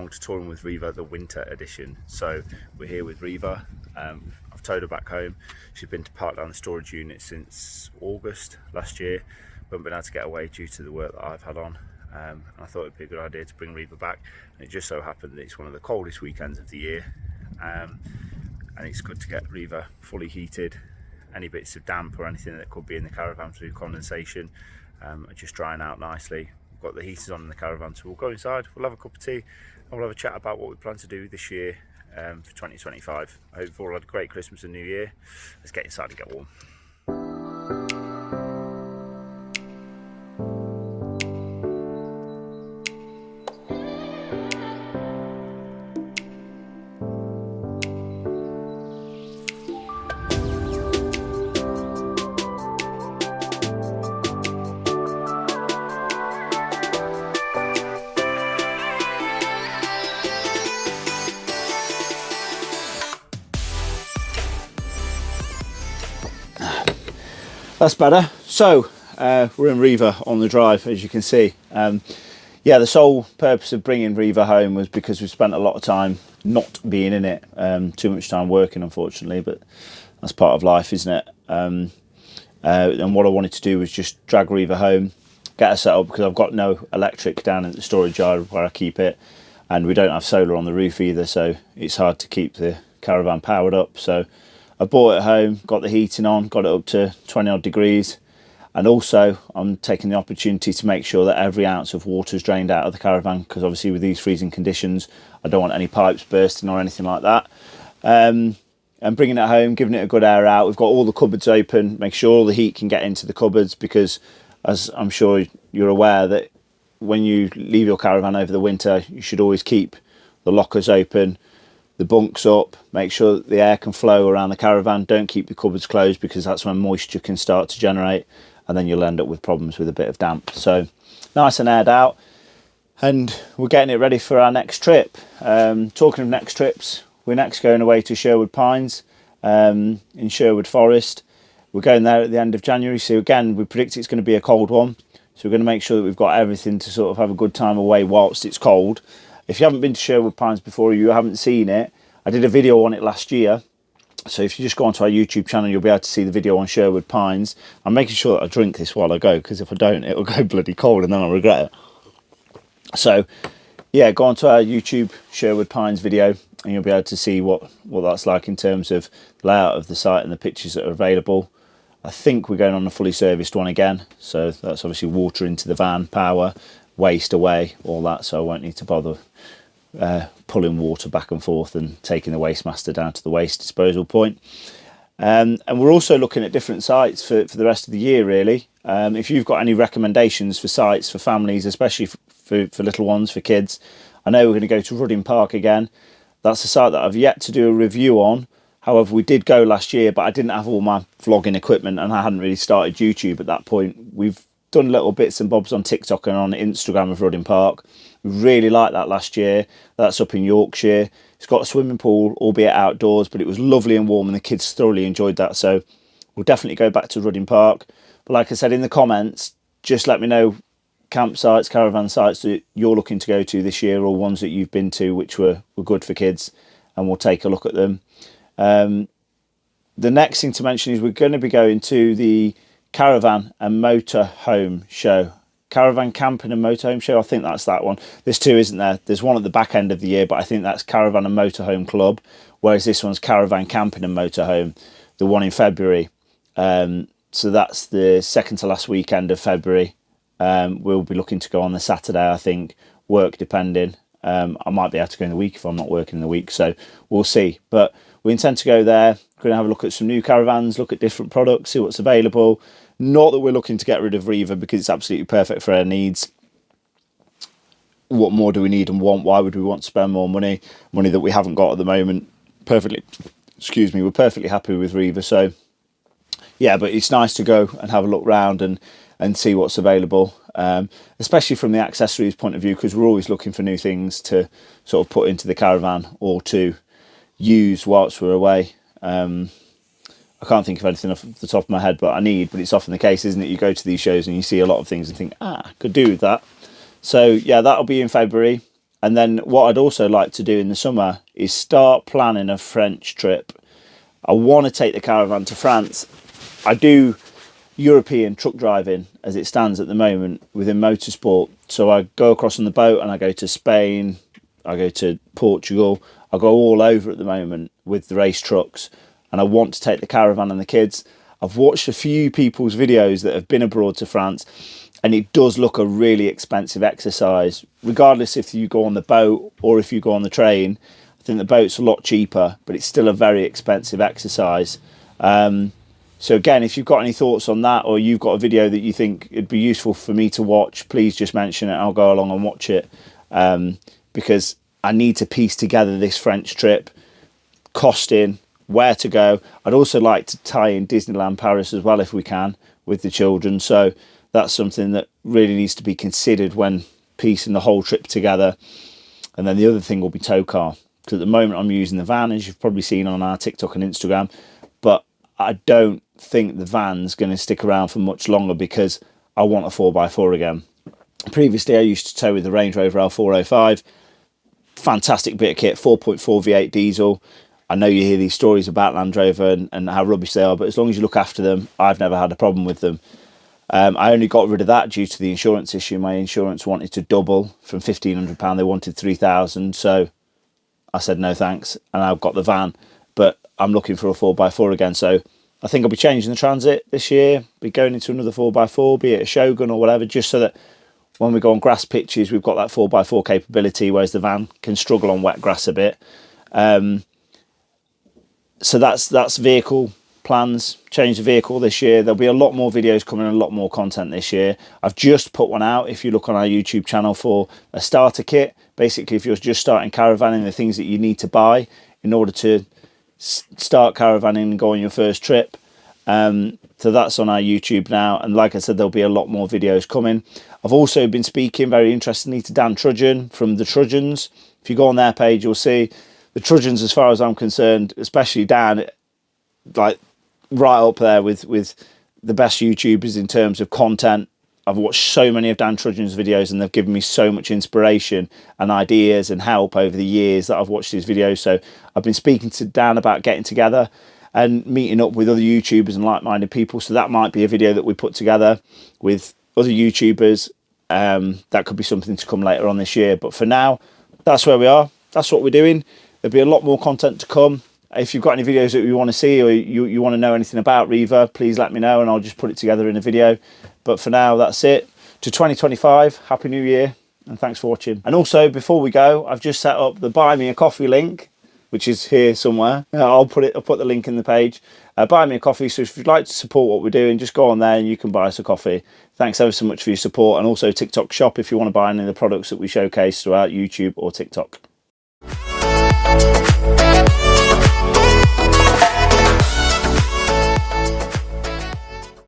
along to Touring with Riva, the winter edition. So we're here with Riva. I've towed her back home. She's been parked down the storage unit since August last year. We haven't been able to get away due to the work that I've had on. And I thought it'd be a good idea to bring Riva back. And it just so happened that it's one of the coldest weekends of the year. And it's good to get Riva fully heated. Any bits of damp or anything that could be in the caravan through condensation are just drying out nicely. We've got the heaters on in the caravan, so we'll go inside, we'll have a cup of tea, and we'll have a chat about what we plan to do this year for 2025. I hope you've all had a great Christmas and New Year. Let's get inside and get warm. That's better. So we're in Riva on the drive, as you can see. Yeah, the sole purpose of bringing Riva home was because we spent a lot of time not being in it. Too much time working, unfortunately, but that's part of life, isn't it? And what I wanted to do was just drag Riva home, get her set up, because I've got no electric down in the storage yard where I keep it, and we don't have solar on the roof either, so it's hard to keep the caravan powered up. So I brought it home, got the heating on, got it up to 20 odd degrees, and also I'm taking the opportunity to make sure that every ounce of water is drained out of the caravan, because obviously with these freezing conditions I don't want any pipes bursting or anything like that. And bringing it home, giving it a good air out. We've got all the cupboards open, make sure all the heat can get into the cupboards, because as I'm sure you're aware that when you leave your caravan over the winter, you should always keep the lockers open, the bunks up, make sure that the air can flow around the caravan. Don't keep the cupboards closed, because that's when moisture can start to generate, and then you'll end up with problems with a bit of damp. So nice and aired out, and we're getting it ready for our next trip. Talking of next trips, we're next going away to Sherwood Pines in Sherwood Forest. We're going there at the end of January, so again we predict it's going to be a cold one, so we're going to make sure that we've got everything to sort of have a good time away whilst it's cold. If you haven't been to Sherwood Pines before, or you haven't seen it, I did a video on it last year. So if you just go onto our YouTube channel, you'll be able to see the video on Sherwood Pines. I'm making sure that I drink this while I go, because if I don't, it'll go bloody cold and then I'll regret it. So yeah, go onto our YouTube Sherwood Pines video and you'll be able to see what that's like in terms of the layout of the site and the pictures that are available. I think we're going on a fully serviced one again. So that's obviously water into the van, power, waste away, all that, so I won't need to bother pulling water back and forth and taking the waste master down to the waste disposal point. And we're also looking at different sites for the rest of the year, really. If you've got any recommendations for sites for families, especially for little ones, for kids, I know we're going to go to Rudding Park again. That's a site that I've yet to do a review on. However, we did go last year, but I didn't have all my vlogging equipment and I hadn't really started YouTube at that point. We've done little bits and bobs on TikTok and on Instagram of Rudding Park. We really liked that last year. That's up in Yorkshire. It's got a swimming pool, albeit outdoors, but it was lovely and warm and the kids thoroughly enjoyed that. So we'll definitely go back to Rudding Park. But like I said in the comments, just let me know campsites, caravan sites that you're looking to go to this year, or ones that you've been to which were good for kids, and we'll take a look at them. The next thing to mention is we're going to be going to the Caravan and Motorhome show. Caravan Camping and Motorhome show, I think that's that one. There's two, isn't there? There's one at the back end of the year, but I think that's Caravan and Motorhome Club, whereas this one's Caravan Camping and Motorhome, the one in February. So that's the second to last weekend of February. We'll be looking to go on the Saturday, I think, work depending. I might be able to go in the week if I'm not working in the week, so we'll see. But we intend to go there. We're going to have a look at some new caravans, look at different products, see what's available. Not that we're looking to get rid of Riva, because it's absolutely perfect for our needs. What more do we need and want? Why would we want to spend more money that we haven't got at the moment? We're perfectly happy with Riva. So yeah, but it's nice to go and have a look round and see what's available, especially from the accessories point of view, because we're always looking for new things to sort of put into the caravan or to use whilst we're away. I can't think of anything off the top of my head, but it's often the case, isn't it? You go to these shows and you see a lot of things and think, could do with that. So yeah, that'll be in February. And then what I'd also like to do in the summer is start planning a French trip. I want to take the Caravan to France. I do European truck driving as it stands at the moment within motorsport. So I go across on the boat and I go to Spain, I go to Portugal, I go all over at the moment with the race trucks, and I want to take the Caravan and the kids. I've watched a few people's videos that have been abroad to France, and it does look a really expensive exercise, regardless if you go on the boat or if you go on the train. I think the boat's a lot cheaper, but it's still a very expensive exercise. So again, if you've got any thoughts on that, or you've got a video that you think it'd be useful for me to watch, please just mention it. I'll go along and watch it, because I need to piece together this French trip, costing, where to go. I'd also like to tie in Disneyland Paris as well if we can with the children. So that's something that really needs to be considered when piecing the whole trip together. And then the other thing will be tow car, because at the moment I'm using the van, as you've probably seen on our TikTok and Instagram, but I don't think the van's going to stick around for much longer because I want a 4x4 again. Previously I used to tow with the Range Rover L405, fantastic bit of kit, 4.4 V8 diesel. I know you hear these stories about Land Rover and how rubbish they are, but as long as you look after them, I've never had a problem with them. I only got rid of that due to the insurance issue. My insurance wanted to double from £1,500, they wanted £3,000, so I said no thanks, and I've got the van, but I'm looking for a 4x4 again. So I think I'll be changing the Transit this year, be going into another 4x4, be it a Shogun or whatever, just so that when we go on grass pitches, we've got that 4x4 capability, whereas the van can struggle on wet grass a bit. So that's vehicle plans. Change the vehicle this year. There'll be a lot more videos coming and a lot more content this year. I've just put one out, if you look on our YouTube channel, for a starter kit. Basically, if you're just starting caravanning, the things that you need to buy in order to start caravanning and go on your first trip. So that's on our YouTube now, and like I said, there'll be a lot more videos coming. I've also been speaking, very interestingly, to Dan Trudgeon from the Trudgeons. If you go on their page, you'll see the Trudgeons, as far as I'm concerned, especially Dan, like right up there with the best YouTubers in terms of content. I've watched so many of Dan Trudgeon's videos, and they've given me so much inspiration and ideas and help over the years that I've watched his videos. So I've been speaking to Dan about getting together and meeting up with other YouTubers and like-minded people. So that might be a video that we put together with other YouTubers. That could be something to come later on this year. But for now, that's where we are. That's what we're doing. There'll be a lot more content to come. If you've got any videos that you want to see, or you want to know anything about Riva, please let me know and I'll just put it together in a video. But for now, that's it. To 2025, Happy New Year, and thanks for watching. And also, before we go, I've just set up the Buy Me a Coffee link, which is here somewhere. I'll put the link in the page. Buy Me a Coffee. So if you'd like to support what we're doing, just go on there and you can buy us a coffee. Thanks ever so much for your support. And also TikTok Shop if you want to buy any of the products that we showcase throughout YouTube or TikTok.